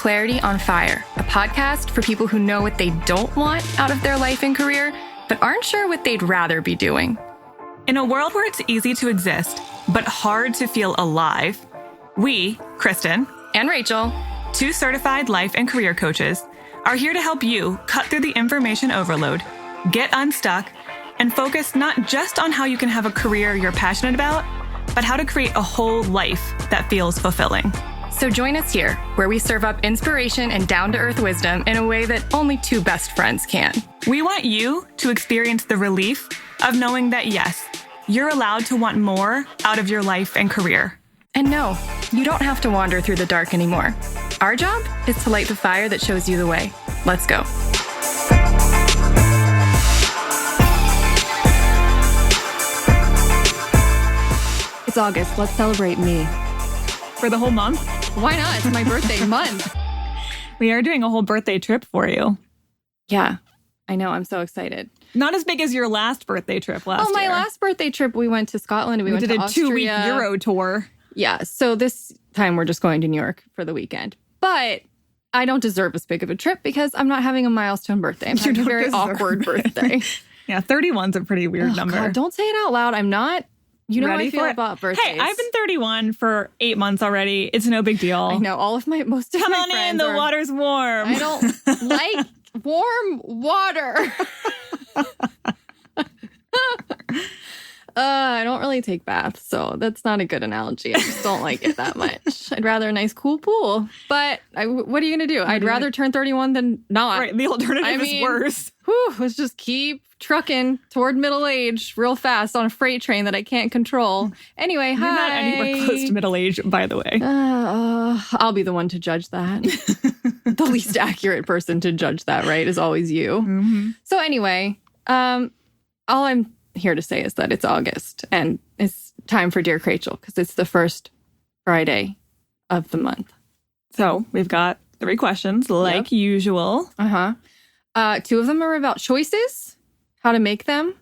Clarity on Fire, a podcast for people who know what they don't want out of their life and career, but aren't sure what they'd rather be doing. In a world where it's easy to exist, but hard to feel alive, we, Kristen and Rachel, two certified life and career coaches, are here to help you cut through the information overload, get unstuck, and focus not just on how you can have a career you're passionate about, but how to create a whole life that feels fulfilling. So join us here, where we serve up inspiration and down-to-earth wisdom in a way that only two best friends can. We want you to experience the relief of knowing that, yes, you're allowed to want more out of your life and career. And no, you don't have to wander through the dark anymore. Our job is to light the fire that shows you the way. Let's go. It's August. Let's celebrate me. For the whole month? Why not? It's my birthday month. We are doing a whole birthday trip for you. Yeah, I know. I'm so excited. Not as big as your last birthday trip last year. Oh, my last birthday trip, we went to Scotland. We went did to Austria. a 2-week Euro tour. Yeah, so this time we're just going to New York for the weekend. But I don't deserve as big of a trip because I'm not having a milestone birthday. I'm having a very awkward birthday. Yeah, 31's a pretty weird number. God, don't say it out loud. I'm not. You know how Ready I feel about birthdays. Hey, I've been 31 for 8 months already. It's no big deal. I know. Most of my friends in, the water's warm. I don't like warm water. I don't really take baths, so that's not a good analogy. I just don't like it that much. I'd rather a nice, cool pool. But what are you going to do? I'd rather turn 31 than not. Right, the alternative is worse. Let's just keep trucking toward middle age real fast on a freight train that I can't control. Anyway, You're not anywhere close to middle age, by the way. I'll be the one to judge that. The least accurate person to judge that, right, is always you. Mm-hmm. So anyway, all I'm here to say is that it's August and it's time for Dear Krachel because it's the first Friday of the month. So we've got 3 questions like usual. 2 of them are about choices, how to make them.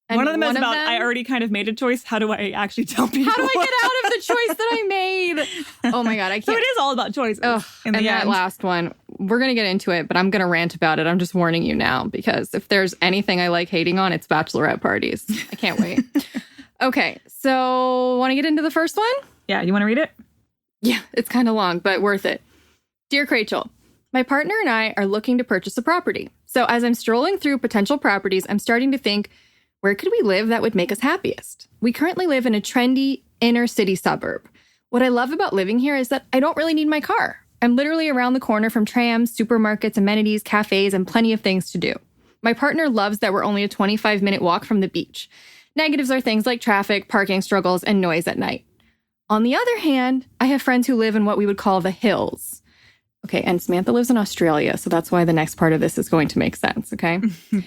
And one of them is about, I already kind of made a choice. How do I actually tell people? How do I get out of the choice that I made? Oh my God, I can't. So it is all about choices. And that last one, we're going to get into it, but I'm going to rant about it. I'm just warning you now, because if there's anything I like hating on, it's bachelorette parties. I can't wait. Okay, so want to get into the first one? Yeah, you want to read it? Yeah, it's kind of long, but worth it. Dear Krachel, my partner and I are looking to purchase a property. So as I'm strolling through potential properties, I'm starting to think, where could we live that would make us happiest? We currently live in a trendy inner city suburb. What I love about living here is that I don't really need my car. I'm literally around the corner from trams, supermarkets, amenities, cafes, and plenty of things to do. My partner loves that we're only a 25-minute walk from the beach. Negatives are things like traffic, parking struggles, and noise at night. On the other hand, I have friends who live in what we would call the hills. Okay, and Samantha lives in Australia, so that's why the next part of this is going to make sense, okay?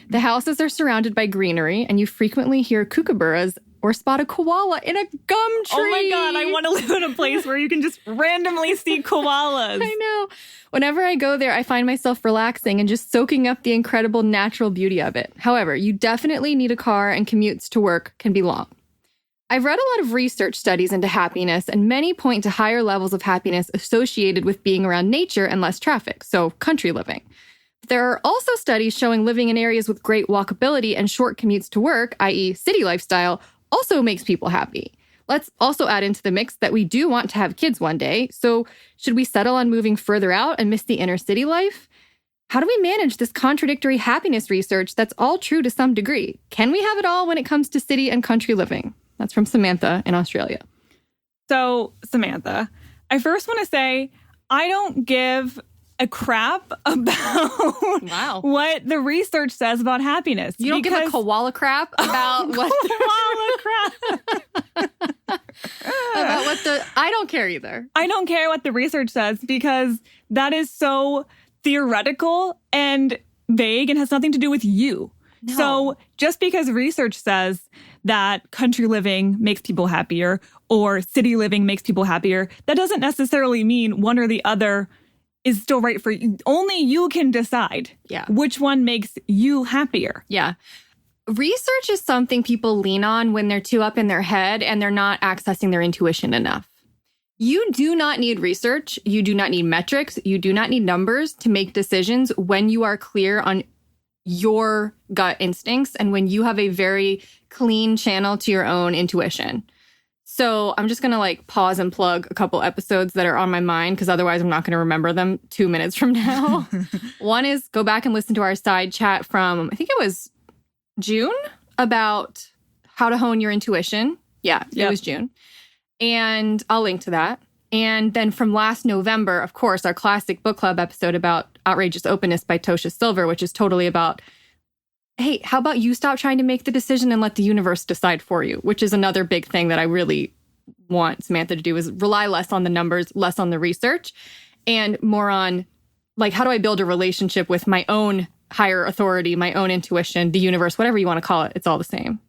The houses are surrounded by greenery, and you frequently hear kookaburras or spot a koala in a gum tree. Oh my God, I want to live in a place where you can just randomly see koalas. I know. Whenever I go there, I find myself relaxing and just soaking up the incredible natural beauty of it. However, you definitely need a car, and commutes to work can be long. I've read a lot of research studies into happiness, and many point to higher levels of happiness associated with being around nature and less traffic, so country living. There are also studies showing living in areas with great walkability and short commutes to work, i.e. city lifestyle, also makes people happy. Let's also add into the mix that we do want to have kids one day, so should we settle on moving further out and miss the inner city life? How do we manage this contradictory happiness research that's all true to some degree? Can we have it all when it comes to city and country living? That's from Samantha in Australia. So, Samantha, I first want to say I don't give a crap about what the research says about happiness. You don't give a koala crap about what I don't care either. I don't care what the research says because that is so theoretical and vague and has nothing to do with you. No. So just because research says that country living makes people happier or city living makes people happier, that doesn't necessarily mean one or the other is still right for you. Only you can decide which one makes you happier. Yeah. Research is something people lean on when they're too up in their head and they're not accessing their intuition enough. You do not need research. You do not need metrics. You do not need numbers to make decisions when you are clear on your gut instincts and when you have a very clean channel to your own intuition. So I'm just going to like pause and plug a couple episodes that are on my mind because otherwise I'm not going to remember them 2 minutes from now. One is go back and listen to our side chat from, I think it was June, about how to hone your intuition. Yeah, it was June. And I'll link to that. And then from last November, of course, our classic book club episode about Outrageous Openness by Tosha Silver, which is totally about, hey, how about you stop trying to make the decision and let the universe decide for you, which is another big thing that I really want Samantha to do is rely less on the numbers, less on the research, and more on, like, how do I build a relationship with my own higher authority, my own intuition, the universe, whatever you want to call it, it's all the same.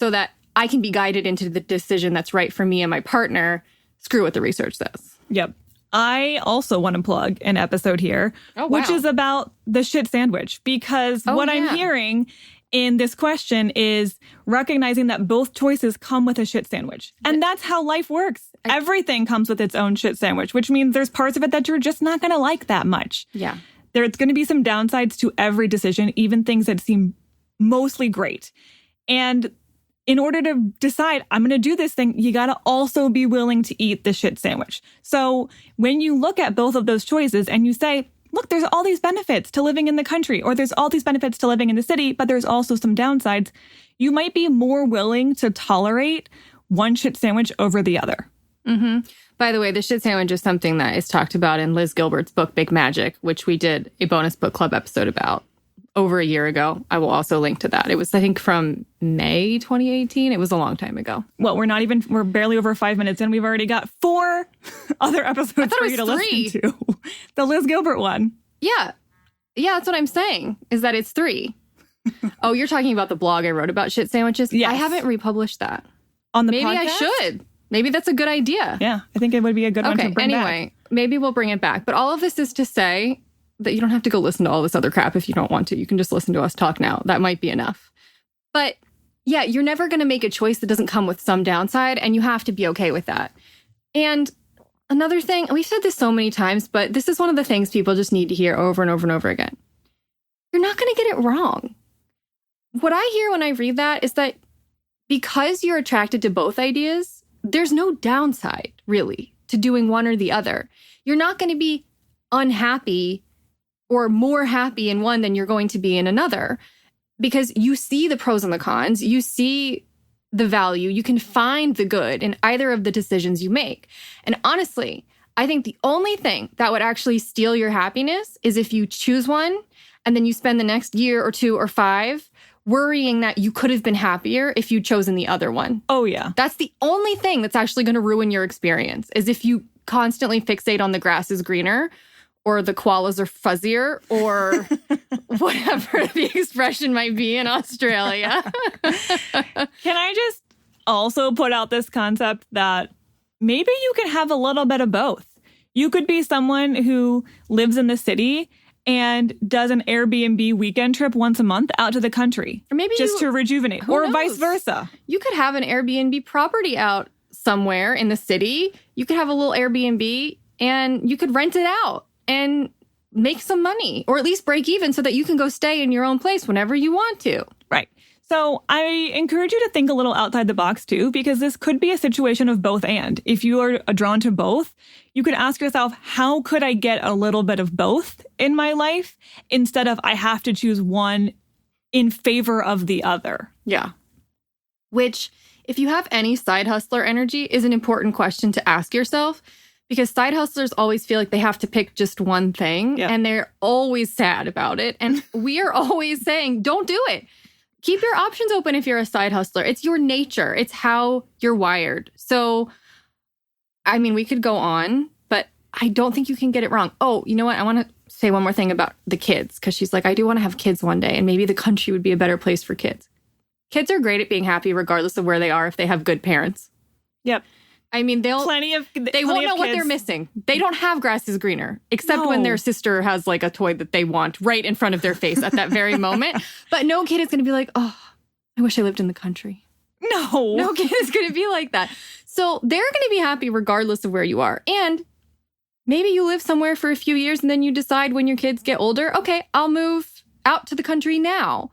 So that I can be guided into the decision that's right for me and my partner. Screw what the research says. Yep. I also want to plug an episode here, which is about the shit sandwich, because I'm hearing in this question is recognizing that both choices come with a shit sandwich. And that's how life works. Everything comes with its own shit sandwich, which means there's parts of it that you're just not going to like that much. Yeah. There's going to be some downsides to every decision, even things that seem mostly great. And in order to decide, I'm going to do this thing, you got to also be willing to eat the shit sandwich. So when you look at both of those choices and you say, look, there's all these benefits to living in the country, or there's all these benefits to living in the city, but there's also some downsides, you might be more willing to tolerate one shit sandwich over the other. Mm-hmm. By the way, the shit sandwich is something that is talked about in Liz Gilbert's book, Big Magic, which we did a bonus book club episode about over a year ago. I will also link to that. It was, I think, from May 2018. It was a long time ago. Well, we're barely over 5 minutes in. We've already got 4 other episodes for you to listen to. The Liz Gilbert one. Yeah. Yeah, that's what I'm saying, is that it's 3. Oh, you're talking about the blog I wrote about shit sandwiches? Yes. I haven't republished that. On the Maybe podcast? I should. Maybe that's a good idea. Yeah, I think it would be a good one to bring back. Anyway, maybe we'll bring it back. But all of this is to say that you don't have to go listen to all this other crap if you don't want to. You can just listen to us talk now. That might be enough. But yeah, you're never going to make a choice that doesn't come with some downside, and you have to be okay with that. And another thing, we've said this so many times, but this is one of the things people just need to hear over and over and over again. You're not going to get it wrong. What I hear when I read that is that because you're attracted to both ideas, there's no downside, really, to doing one or the other. You're not going to be unhappy or more happy in one than you're going to be in another, because you see the pros and the cons, you see the value, you can find the good in either of the decisions you make. And honestly, I think the only thing that would actually steal your happiness is if you choose one and then you spend the next year or 2 or 5 worrying that you could have been happier if you'd chosen the other one. Oh, yeah. That's the only thing that's actually going to ruin your experience, is if you constantly fixate on the grass is greener, or the koalas are fuzzier, or whatever the expression might be in Australia. Can I just also put out this concept that maybe you can have a little bit of both? You could be someone who lives in the city and does an Airbnb weekend trip once a month out to the country. Or maybe just to rejuvenate, or knows? vice versa. You could have an Airbnb property out somewhere in the city. You could have a little Airbnb and you could rent it out and make some money, or at least break even so that you can go stay in your own place whenever you want to. Right. So I encourage you to think a little outside the box too, because this could be a situation of both and. If you are drawn to both, you could ask yourself, how could I get a little bit of both in my life instead of I have to choose one in favor of the other? Yeah. Which, if you have any side hustler energy, is an important question to ask yourself. Because side hustlers always feel like they have to pick just one thing, and they're always sad about it. And we are always saying, don't do it. Keep your options open if you're a side hustler. It's your nature. It's how you're wired. So, I mean, we could go on, but I don't think you can get it wrong. Oh, you know what? I want to say one more thing about the kids, because she's like, I do want to have kids one day, and maybe the country would be a better place for kids. Kids are great at being happy regardless of where they are if they have good parents. Yep. I mean, they won't know what they're missing. They don't have grass is greener, except when their sister has like a toy that they want right in front of their face at that very moment. But no kid is going to be like, oh, I wish I lived in the country. No kid is going to be like that. So they're going to be happy regardless of where you are. And maybe you live somewhere for a few years and then you decide when your kids get older, okay, I'll move out to the country now.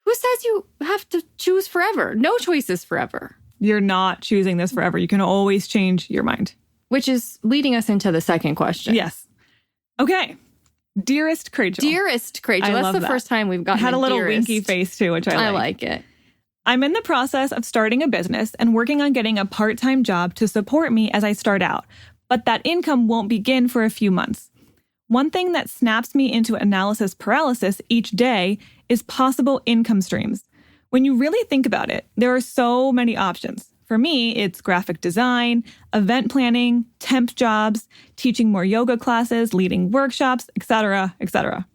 Who says you have to choose forever? No choice is forever. You're not choosing this forever. You can always change your mind. Which is leading us into the second question. Yes. Okay. Dearest Krachel. Dearest Krachel. That's the first time we've gotten had a little dearest. winky face too, which I like. I like it. I'm in the process of starting a business and working on getting a part-time job to support me as I start out, but that income won't begin for a few months. One thing that snaps me into analysis paralysis each day is possible income streams. When you really think about it, there are so many options. For me, it's graphic design, event planning, temp jobs, teaching more yoga classes, leading workshops, etc., etc.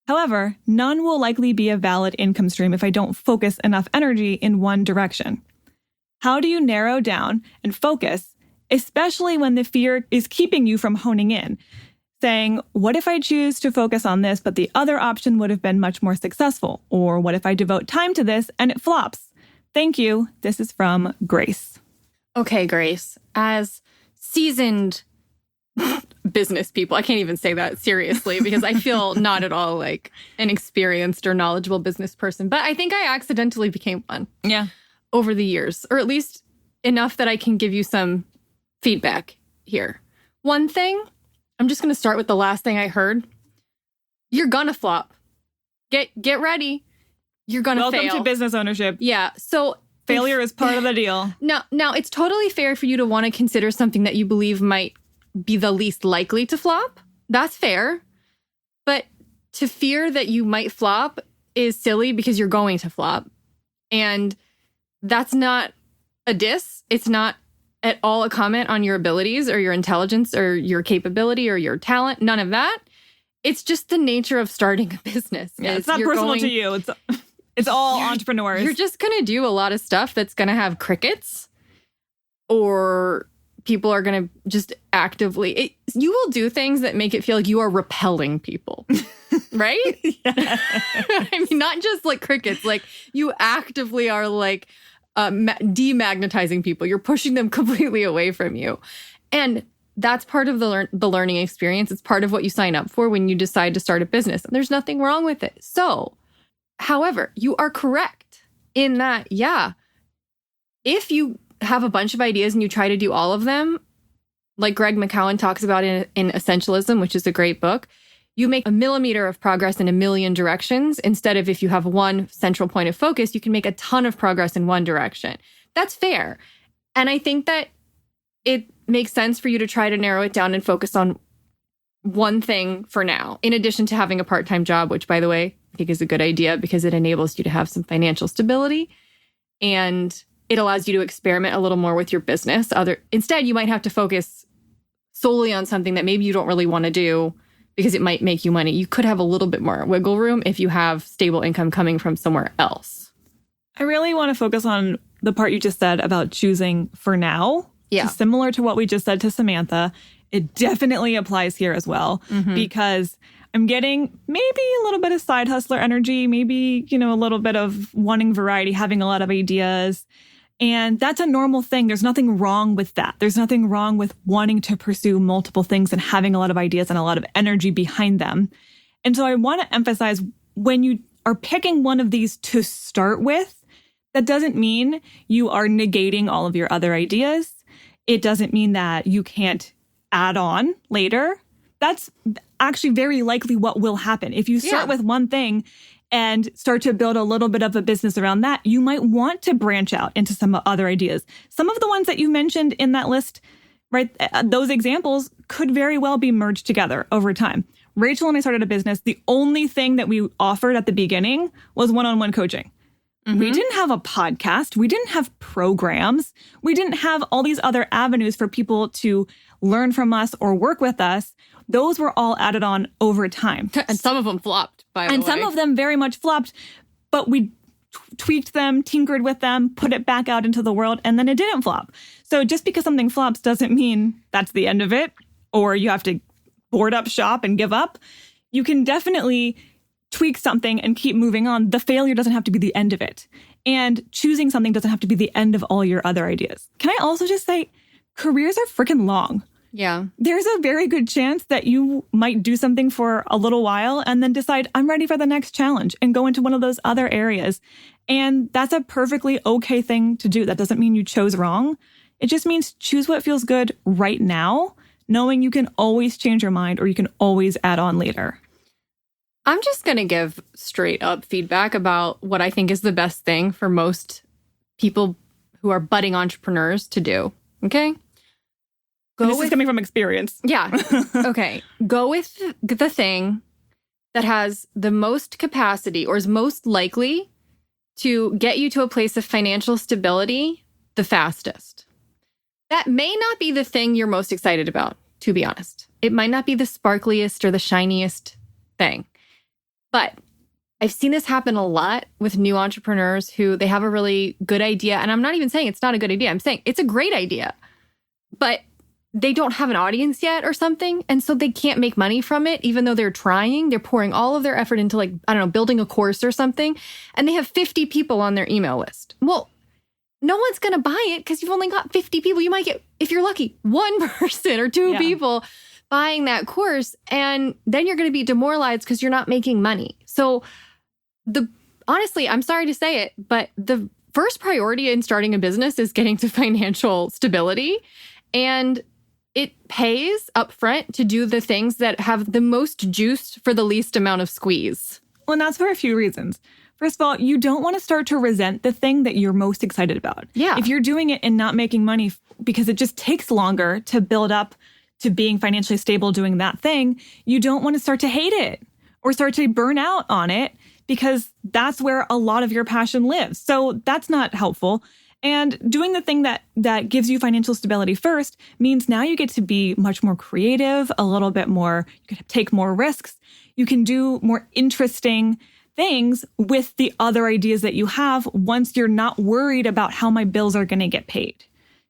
However, none will likely be a valid income stream if I don't focus enough energy in one direction. How do you narrow down and focus, especially when the fear is keeping you from honing in? Saying, what if I choose to focus on this, but the other option would have been much more successful? Or what if I devote time to this and it flops? Thank you. This is from Grace. Okay, Grace. As seasoned business people, I can't even say that seriously because I feel not at all like an experienced or knowledgeable business person. But I think I accidentally became one. Yeah. Over the years, or at least enough that I can give you some feedback here. One thing, I'm just going to start with the last thing I heard. You're going to flop. Get ready. You're going to fail. Welcome to business ownership. Yeah. So failure is part of the deal. Now, it's totally fair for you to want to consider something that you believe might be the least likely to flop. That's fair. But to fear that you might flop is silly because you're going to flop. And that's not a diss. It's not at all a comment on your abilities or your intelligence or your capability or your talent. None of that. It's just the nature of starting a business. Yeah, it's not personal to you. It's all entrepreneurs. You're just going to do a lot of stuff that's going to have crickets, or people are going to just actively... you will do things that make it feel like you are repelling people, right? Yeah. I mean, not just like crickets. Like you actively are like demagnetizing people. You're pushing them completely away from you. And that's part of the learning experience. It's part of what you sign up for when you decide to start a business. And there's nothing wrong with it. So, however, you are correct in that, yeah, if you have a bunch of ideas and you try to do all of them, like Greg McKeown talks about in Essentialism, which is a great book, you make a millimeter of progress in a million directions. Instead of if you have one central point of focus, you can make a ton of progress in one direction. That's fair. And I think that it makes sense for you to try to narrow it down and focus on one thing for now, in addition to having a part-time job, which, by the way, I think is a good idea because it enables you to have some financial stability and it allows you to experiment a little more with your business. Instead, you might have to focus solely on something that maybe you don't really want to do because it might make you money. You could have a little bit more wiggle room if you have stable income coming from somewhere else. I really want to focus on the part you just said about choosing for now. Yeah. Similar to what we just said to Samantha, it definitely applies here as well, because I'm getting maybe a little bit of side hustler energy, maybe, a little bit of wanting variety, having a lot of ideas. And that's a normal thing. There's nothing wrong with that. There's nothing wrong with wanting to pursue multiple things and having a lot of ideas and a lot of energy behind them. And so I want to emphasize, when you are picking one of these to start with, that doesn't mean you are negating all of your other ideas. It doesn't mean that you can't add on later. That's actually very likely what will happen. If you start with one thing and start to build a little bit of a business around that, you might want to branch out into some other ideas. Some of the ones that you mentioned in that list, right, those examples could very well be merged together over time. Rachel and I started a business. The only thing that we offered at the beginning was one-on-one coaching. We didn't have a podcast. We didn't have programs. We didn't have all these other avenues for people to learn from us or work with us. Those were all added on over time. And some of them flopped, by the way. And some of them very much flopped, but we tweaked them, tinkered with them, put it back out into the world, and then it didn't flop. So just because something flops doesn't mean that's the end of it, or you have to board up shop and give up. You can definitely tweak something and keep moving on. The failure doesn't have to be the end of it. And choosing something doesn't have to be the end of all your other ideas. Can I also just say, careers are freaking long. Yeah. There's a very good chance that you might do something for a little while and then decide, I'm ready for the next challenge and go into one of those other areas. And that's a perfectly okay thing to do. That doesn't mean you chose wrong. It just means choose what feels good right now, knowing you can always change your mind or you can always add on later. I'm just going to give straight up feedback about what I think is the best thing for most people who are budding entrepreneurs to do. Okay? This is coming from experience. Yeah. Okay. Go with the thing that has the most capacity or is most likely to get you to a place of financial stability the fastest. That may not be the thing you're most excited about, to be honest. It might not be the sparkliest or the shiniest thing. But I've seen this happen a lot with new entrepreneurs who they have a really good idea. And I'm not even saying it's not a good idea. I'm saying it's a great idea. But they don't have an audience yet or something. And so they can't make money from it, even though they're trying. They're pouring all of their effort into, like, I don't know, building a course or something. And they have 50 people on their email list. Well, no one's going to buy it because you've only got 50 people. You might get, if you're lucky, one person or two people buying that course. And then you're going to be demoralized because you're not making money. So honestly, I'm sorry to say it, but the first priority in starting a business is getting to financial stability. And it pays upfront to do the things that have the most juice for the least amount of squeeze. Well, and that's for a few reasons. First of all, you don't want to start to resent the thing that you're most excited about. Yeah. If you're doing it and not making money because it just takes longer to build up to being financially stable doing that thing, you don't want to start to hate it or start to burn out on it because that's where a lot of your passion lives. So that's not helpful. And doing the thing that gives you financial stability first means now you get to be much more creative, a little bit more, you can take more risks. You can do more interesting things with the other ideas that you have once you're not worried about how my bills are going to get paid.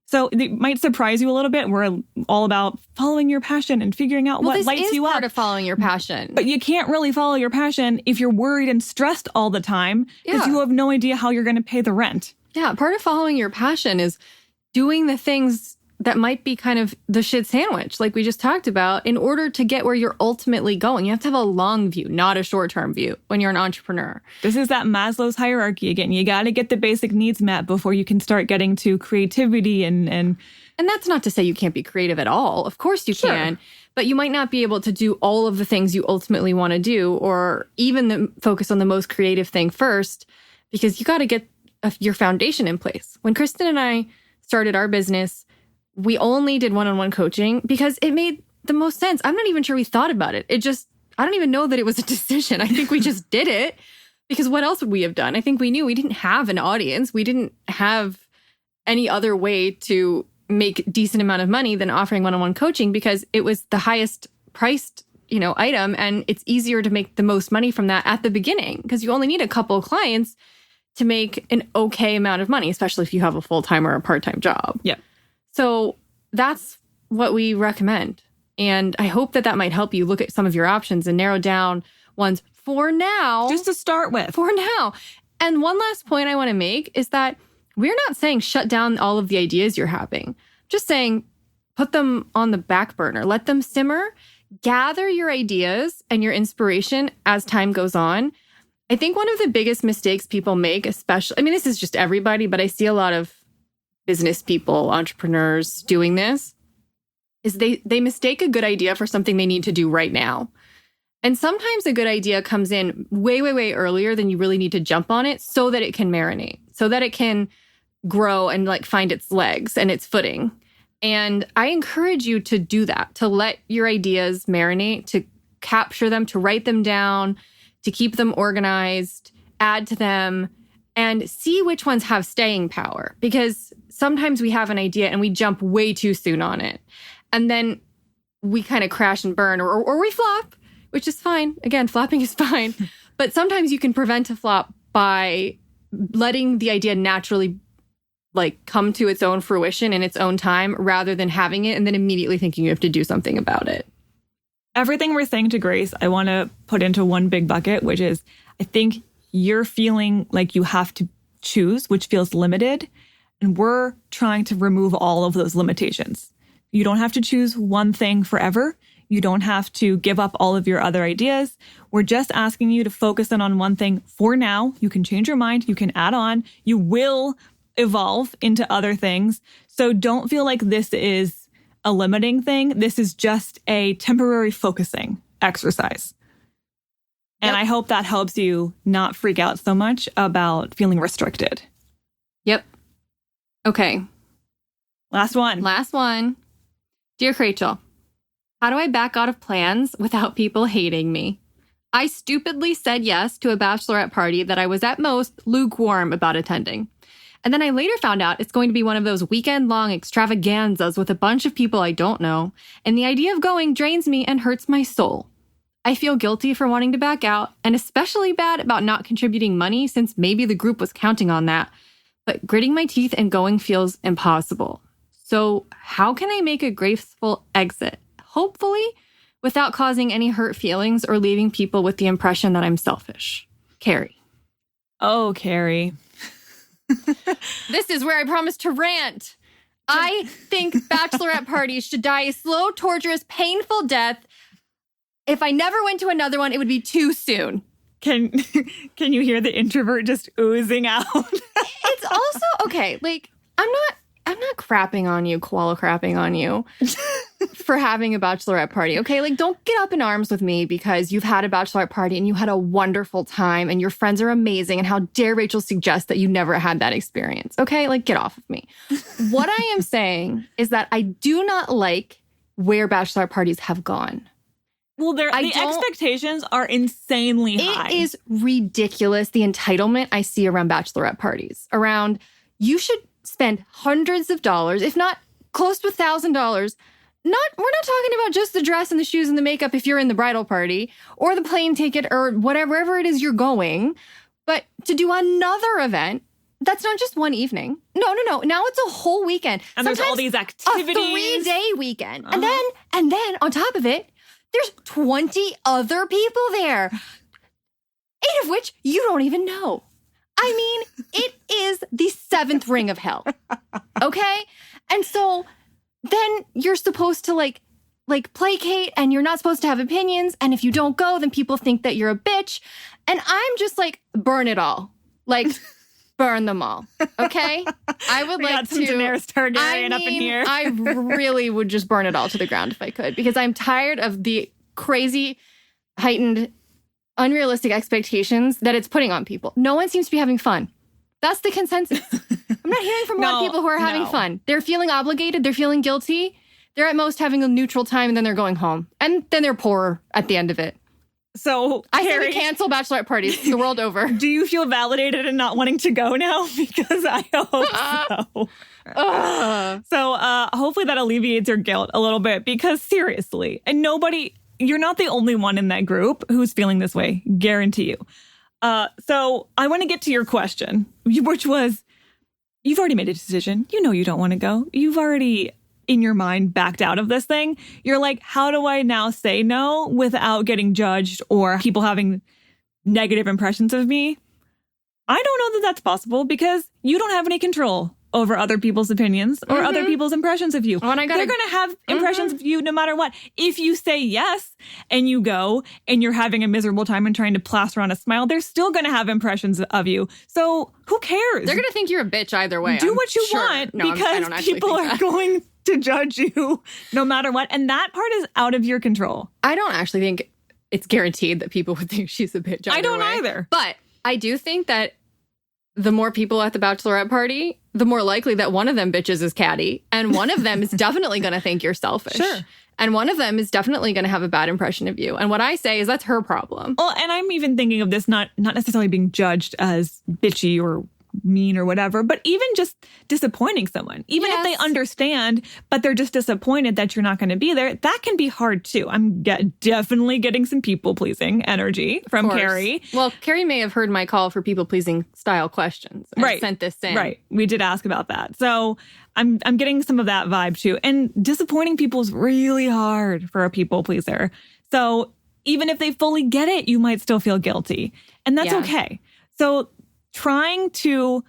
So it might surprise you a little bit. We're all about following your passion and figuring out what lights you up. This is part of following your passion. But you can't really follow your passion if you're worried and stressed all the time because you have no idea how you're going to pay the rent. Yeah, part of following your passion is doing the things that might be kind of the shit sandwich, like we just talked about, in order to get where you're ultimately going. You have to have a long view, not a short-term view when you're an entrepreneur. This is that Maslow's hierarchy again. You got to get the basic needs met before you can start getting to creativity and that's not to say you can't be creative at all. Of course you can. But you might not be able to do all of the things you ultimately want to do, or even focus on the most creative thing first, because you got to get your foundation in place. When Kristen and I started our business, we only did one-on-one coaching because it made the most sense. I'm not even sure we thought about it. I don't even know that it was a decision. I think we just did it because what else would we have done? I think we knew we didn't have an audience. We didn't have any other way to make a decent amount of money than offering one-on-one coaching because it was the highest priced, item. And it's easier to make the most money from that at the beginning because you only need a couple of clients to make an okay amount of money, especially if you have a full-time or a part-time job. Yeah. So that's what we recommend. And I hope that might help you look at some of your options and narrow down ones for now. Just to start with. For now. And one last point I want to make is that we're not saying shut down all of the ideas you're having. Just saying put them on the back burner. Let them simmer. Gather your ideas and your inspiration as time goes on. I think one of the biggest mistakes people make, especially, this is just everybody, but I see a lot of business people, entrepreneurs doing this, is they mistake a good idea for something they need to do right now. And sometimes a good idea comes in way, way, way earlier than you really need to jump on it so that it can marinate, so that it can grow and find its legs and its footing. And I encourage you to do that, to let your ideas marinate, to capture them, to write them down, to keep them organized, add to them, and see which ones have staying power. Because sometimes we have an idea and we jump way too soon on it. And then we kind of crash and burn or we flop, which is fine. Again, flopping is fine. But sometimes you can prevent a flop by letting the idea naturally come to its own fruition in its own time rather than having it and then immediately thinking you have to do something about it. everything we're saying to Grace, I want to put into one big bucket, which is I think you're feeling like you have to choose, which feels limited. And we're trying to remove all of those limitations. You don't have to choose one thing forever. You don't have to give up all of your other ideas. We're just asking you to focus in on one thing for now. You can change your mind. You can add on. You will evolve into other things. So don't feel like this is a limiting thing. This is just a temporary focusing exercise. And I hope that helps you not freak out so much about feeling restricted. Yep. Okay. Last one. Dear Krachel, how do I back out of plans without people hating me? I stupidly said yes to a bachelorette party that I was at most lukewarm about attending. And then I later found out it's going to be one of those weekend-long extravaganzas with a bunch of people I don't know. And the idea of going drains me and hurts my soul. I feel guilty for wanting to back out, and especially bad about not contributing money since maybe the group was counting on that. But gritting my teeth and going feels impossible. So how can I make a graceful exit? Hopefully, without causing any hurt feelings or leaving people with the impression that I'm selfish. Carrie. Oh, Carrie. This is where I promise to rant. I think bachelorette parties should die a slow, torturous, painful death. If I never went to another one, it would be too soon. Can you hear the introvert just oozing out? It's also, okay, like, I'm not crapping on you, koala crapping on you for having a bachelorette party, okay? Like, don't get up in arms with me because you've had a bachelorette party and you had a wonderful time and your friends are amazing and how dare Rachel suggest that you never had that experience, okay? Like, get off of me. What I am saying is that I do not like where bachelorette parties have gone. Well, the expectations are insanely high. It is ridiculous, the entitlement I see around bachelorette parties. Around, you should spend hundreds of dollars, if not close to $1,000. We're not talking about just the dress and the shoes and the makeup if you're in the bridal party, or the plane ticket, or wherever it is you're going. But to do another event, that's not just one evening. No. Now it's a whole weekend. And there's all these activities. A 3-day weekend. And then on top of it, there's 20 other people there, 8 of which you don't even know. I mean, it is the 7th ring of hell, okay? And so then you're supposed to like placate, and you're not supposed to have opinions, and if you don't go, then people think that you're a bitch. And I'm just like, burn it all. Like, burn them all, okay? I would like got some Daenerys Targaryen up in here. I really would just burn it all to the ground if I could, because I'm tired of the crazy, heightened, unrealistic expectations that it's putting on people. No one seems to be having fun. That's the consensus. I'm not hearing from a lot of people who are having fun. They're feeling obligated. They're feeling guilty. They're at most having a neutral time, and then they're going home. And then they're poorer at the end of it. So, I say we cancel bachelorette parties the world over. Do you feel validated in not wanting to go now? Because I hope so. So hopefully that alleviates your guilt a little bit, because seriously, and you're not the only one in that group who's feeling this way, guarantee you. So I want to get to your question, which was, you've already made a decision. You know you don't want to go. You've already, in your mind, backed out of this thing. You're like, how do I now say no without getting judged or people having negative impressions of me? I don't know that that's possible, because you don't have any control over other people's opinions or other people's impressions of you. They're going to have impressions of you no matter what. If you say yes and you go and you're having a miserable time and trying to plaster on a smile, they're still going to have impressions of you. So who cares? They're going to think you're a bitch either way. Do what you want, because people are going to judge you no matter what. And that part is out of your control. I don't actually think it's guaranteed that people would think she's a bitch either I don't way. either. But I do think that the more people at the bachelorette party, the more likely that one of them bitches is catty. And one of them is definitely going to think you're selfish. Sure. And one of them is definitely going to have a bad impression of you. And what I say is that's her problem. Well, and I'm even thinking of this not necessarily being judged as bitchy or mean or whatever, but even just disappointing someone, even if they understand, but they're just disappointed that you're not going to be there, that can be hard too. I'm definitely getting some people-pleasing energy from Carrie. Well, Carrie may have heard my call for people-pleasing style questions. And sent this in. Right. We did ask about that. So I'm getting some of that vibe too. And disappointing people is really hard for a people-pleaser. So even if they fully get it, you might still feel guilty. And that's okay. So trying to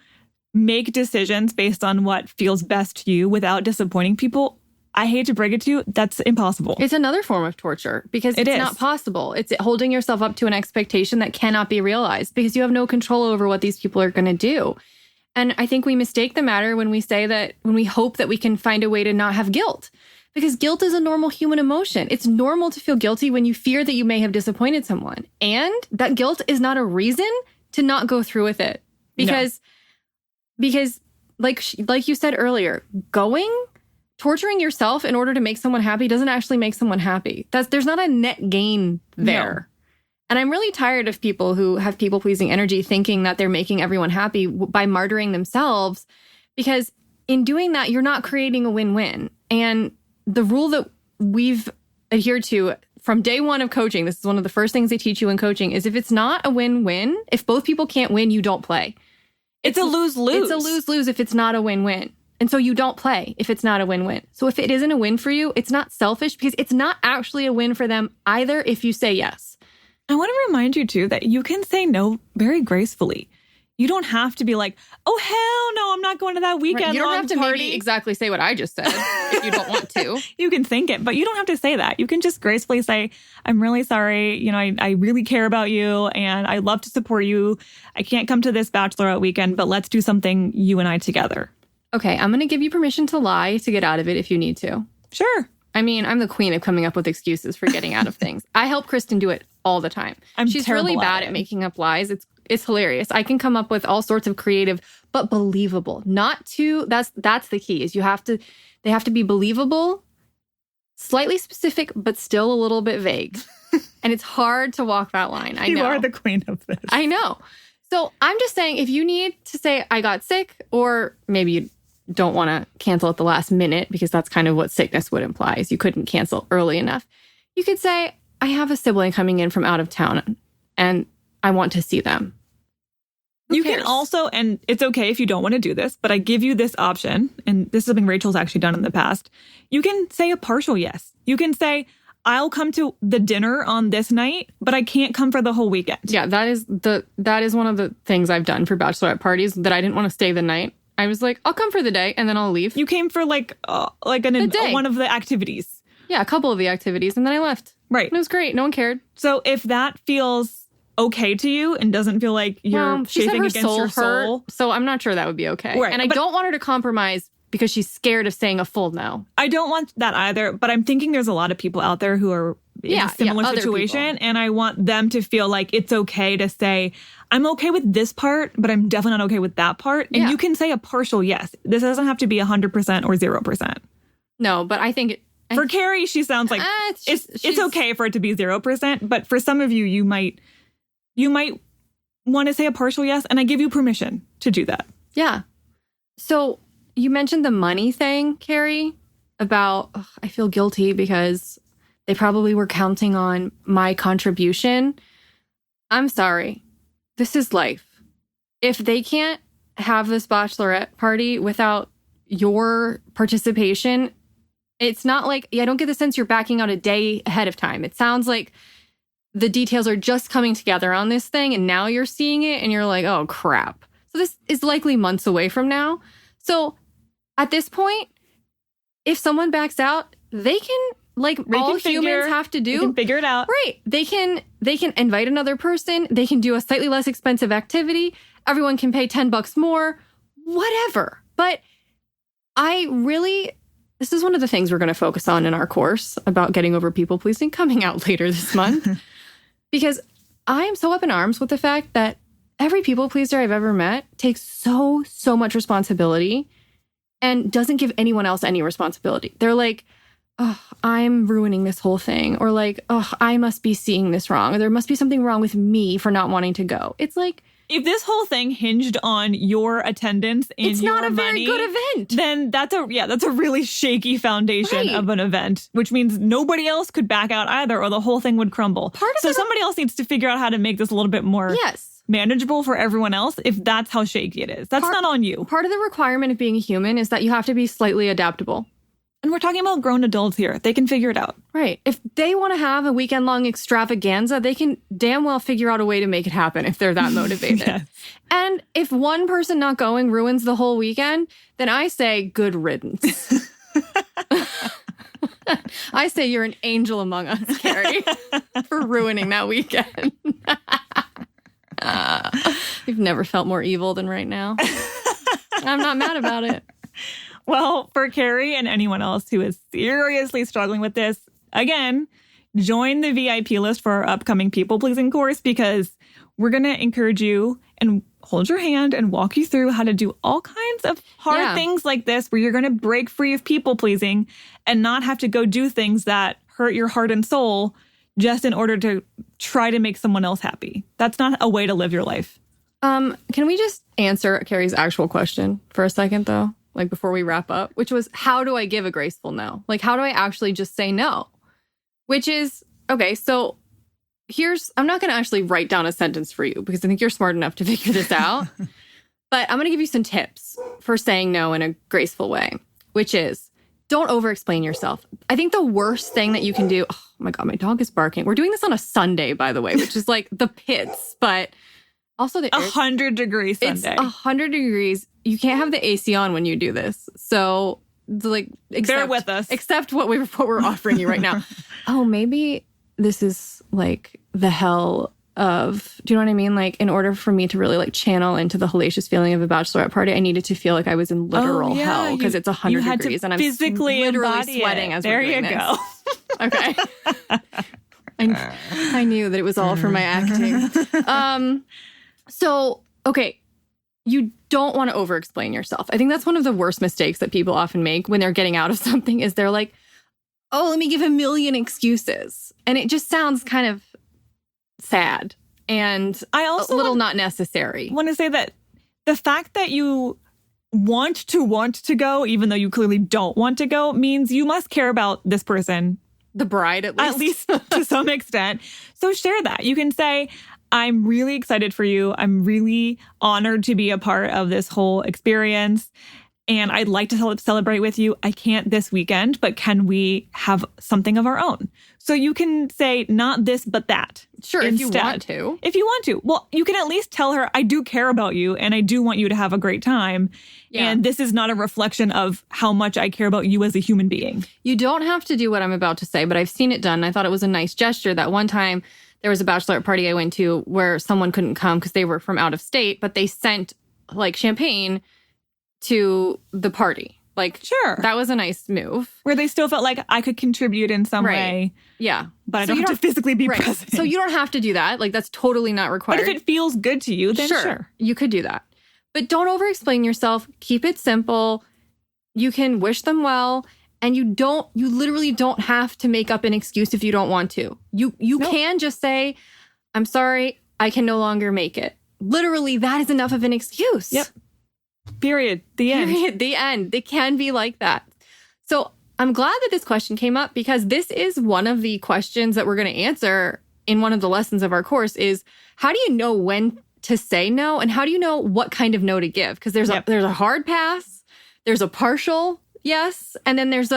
make decisions based on what feels best to you without disappointing people, I hate to break it to you, that's impossible. It's another form of torture because it's not possible. It's holding yourself up to an expectation that cannot be realized because you have no control over what these people are going to do. And I think we mistake the matter when we say that, when we hope that we can find a way to not have guilt. Because guilt is a normal human emotion. It's normal to feel guilty when you fear that you may have disappointed someone. And that guilt is not a reason to not go through with it. Because like you said earlier, torturing yourself in order to make someone happy doesn't actually make someone happy. There's not a net gain there. No. And I'm really tired of people who have people-pleasing energy thinking that they're making everyone happy by martyring themselves. Because in doing that, you're not creating a win-win. And the rule that we've adhered to from day one of coaching, this is one of the first things they teach you in coaching, is if it's not a win-win, if both people can't win, you don't play. It's a lose-lose. It's a lose-lose if it's not a win-win. And so you don't play if it's not a win-win. So if it isn't a win for you, it's not selfish because it's not actually a win for them either if you say yes. I want to remind you, too, that you can say no very gracefully. You don't have to be like, oh, hell no, I'm not going to that weekend. You don't have to party. maybe exactly say what I just said if you don't want to. You can think it, but you don't have to say that. You can just gracefully say, I'm really sorry. You know, I really care about you and I love to support you. I can't come to this bachelorette weekend, but let's do something you and I together. Okay, I'm going to give you permission to lie to get out of it if you need to. Sure. I mean, I'm the queen of coming up with excuses for getting out of things. I help Kristen do it all the time. She's really bad at making up lies. It's hilarious. I can come up with all sorts of creative, but believable. Not too, that's the key, is they have to be believable, slightly specific, but still a little bit vague. And it's hard to walk that line. I know. You are the queen of this. I know. So I'm just saying, if you need to say, I got sick, or maybe you don't want to cancel at the last minute, because that's kind of what sickness would imply, is you couldn't cancel early enough. You could say, I have a sibling coming in from out of town, and I want to see them. You can also, and it's okay if you don't want to do this, but I give you this option, and this is something Rachel's actually done in the past. You can say a partial yes. You can say, I'll come to the dinner on this night, but I can't come for the whole weekend. Yeah, that is one of the things I've done for bachelorette parties, that I didn't want to stay the night. I was like, I'll come for the day, and then I'll leave. You came for one of the activities. Yeah, a couple of the activities, and then I left. Right. And it was great. No one cared. So if that feels okay to you and doesn't feel like you're chafing against your soul. So I'm not sure that would be okay. Right. And I don't want her to compromise because she's scared of saying a full no. I don't want that either, but I'm thinking there's a lot of people out there who are in a similar situation, and I want them to feel like it's okay to say, I'm okay with this part, but I'm definitely not okay with that part. And you can say a partial yes. This doesn't have to be 100% or 0%. No, but I think... For Carrie, she sounds like it's okay for it to be 0%, but for some of you, you might want to say a partial yes, and I give you permission to do that. Yeah. So you mentioned the money thing, Carrie, about I feel guilty because they probably were counting on my contribution. I'm sorry. This is life. If they can't have this bachelorette party without your participation, it's not like, I don't get the sense you're backing out a day ahead of time. It sounds like the details are just coming together on this thing, and now you're seeing it and you're like, oh, crap. So this is likely months away from now. So at this point, if someone backs out, they can, like all humans have to do. They can figure it out. Right. They can invite another person. They can do a slightly less expensive activity. Everyone can pay $10 more, whatever. But this is one of the things we're going to focus on in our course about getting over people pleasing, coming out later this month. Because I am so up in arms with the fact that every people pleaser I've ever met takes so much responsibility and doesn't give anyone else any responsibility. They're like, oh, I'm ruining this whole thing. Or like, oh, I must be seeing this wrong. Or there must be something wrong with me for not wanting to go. It's like, if this whole thing hinged on your attendance and it's not a very good event, then that's a really shaky foundation of an event, which means nobody else could back out either, or the whole thing would crumble. So somebody else needs to figure out how to make this a little bit more manageable for everyone else, if that's how shaky it is. That's not on you. Part of the requirement of being a human is that you have to be slightly adaptable. And we're talking about grown adults here. They can figure it out. Right. If they want to have a weekend-long extravaganza, they can damn well figure out a way to make it happen if they're that motivated. Yes. And if one person not going ruins the whole weekend, then I say good riddance. I say you're an angel among us, Carrie, for ruining that weekend. You've never felt more evil than right now. I'm not mad about it. Well, for Carrie and anyone else who is seriously struggling with this, again, join the VIP list for our upcoming people-pleasing course, because we're going to encourage you and hold your hand and walk you through how to do all kinds of hard things like this, where you're going to break free of people-pleasing and not have to go do things that hurt your heart and soul just in order to try to make someone else happy. That's not a way to live your life. Can we just answer Carrie's actual question for a second, though? Like, before we wrap up, which was, how do I give a graceful no? Like, how do I actually just say no? Which is, okay, so I'm not going to actually write down a sentence for you, because I think you're smart enough to figure this out. But I'm going to give you some tips for saying no in a graceful way, which is, don't over-explain yourself. I think the worst thing that you can do, oh my God, my dog is barking. We're doing this on a Sunday, by the way, which is like the pits, but also the 100-degree Sunday. It's 100 degrees. You can't have the AC on when you do this. So, like, bear with us. Accept what we're offering you right now. Oh, maybe this is like the hell of, do you know what I mean? Like, in order for me to really like channel into the hellacious feeling of a bachelorette party, I needed to feel like I was in literal hell, because it's 100 degrees and I'm physically literally sweating as there we're doing you go. Okay. I knew that it was all for my acting. So, okay, you don't want to over-explain yourself. I think that's one of the worst mistakes that people often make when they're getting out of something, is they're like, oh, let me give a million excuses. And it just sounds kind of sad and I also a little not necessary. I want to say that the fact that you want to go, even though you clearly don't want to go, means you must care about this person. The bride, at least. At least to some extent. So share that. You can say, I'm really excited for you. I'm really honored to be a part of this whole experience. And I'd like to celebrate with you. I can't this weekend, but can we have something of our own? So you can say not this, but that. Sure, instead. if you want to. If you want to. Well, you can at least tell her, I do care about you and I do want you to have a great time. Yeah. And this is not a reflection of how much I care about you as a human being. You don't have to do what I'm about to say, but I've seen it done. I thought it was a nice gesture. That one time there was a bachelorette party I went to where someone couldn't come because they were from out of state, but they sent like champagne to the party. Like, sure, that was a nice move. Where they still felt like I could contribute in some way. Yeah. But I don't have to physically be present. So you don't have to do that. Like, that's totally not required. But if it feels good to you, then sure. You could do that. But don't over-explain yourself. Keep it simple. You can wish them well. And you literally don't have to make up an excuse if you don't want to. You can just say, I'm sorry, I can no longer make it. Literally, that is enough of an excuse. Yep. Period. The end. Period. The end. They can be like that. So I'm glad that this question came up, because this is one of the questions that we're going to answer in one of the lessons of our course is, how do you know when to say no? And how do you know what kind of no to give? Because there's a hard pass, there's a partial yes, and then there's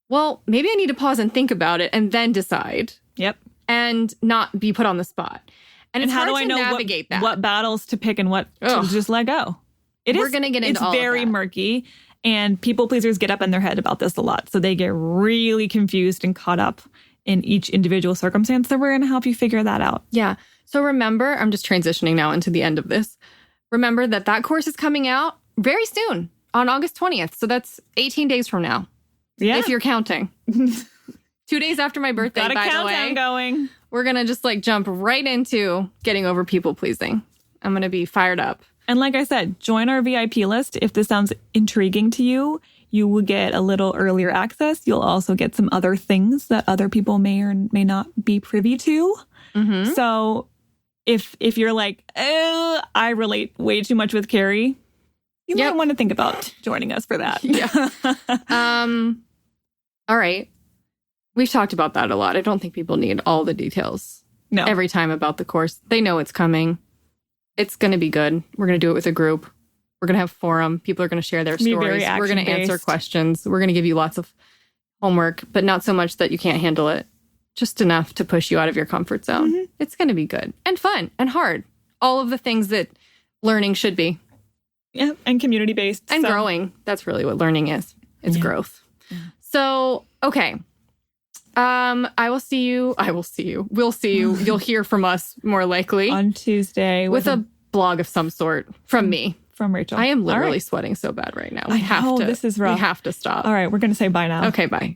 well, maybe I need to pause and think about it and then decide. Yep. And not be put on the spot. And it's how hard do I to know navigate that. What battles to pick and what to just let go? We're going to get into all of that. It's very murky, and people pleasers get up in their head about this a lot. So they get really confused and caught up in each individual circumstance. So we're going to help you figure that out. Yeah. So remember, I'm just transitioning now into the end of this. Remember that course is coming out very soon on August 20th. So that's 18 days from now. Yeah. If you're counting. 2 days after my birthday, by the way. Got a countdown going. We're going to just like jump right into getting over people pleasing. I'm going to be fired up. And like I said, join our VIP list. If this sounds intriguing to you, you will get a little earlier access. You'll also get some other things that other people may or may not be privy to. Mm-hmm. So if you're like, oh, I relate way too much with Carrie, you might want to think about joining us for that. Yeah. All right. We've talked about that a lot. I don't think people need all the details every time about the course. They know it's coming. It's going to be good. We're going to do it with a group. We're going to have forum. People are going to share their stories. We're going to answer questions. We're going to give you lots of homework, but not so much that you can't handle it. Just enough to push you out of your comfort zone. Mm-hmm. It's going to be good and fun and hard. All of the things that learning should be. Yeah, and community-based. And growing. That's really what learning is. It's growth. Yeah. So, okay. I will see you. We'll see you. You'll hear from us more likely. On Tuesday. With a blog of some sort from me. From Rachel. I am literally sweating so bad right now. This is rough. We have to stop. All right, we're going to say bye now. Okay, bye.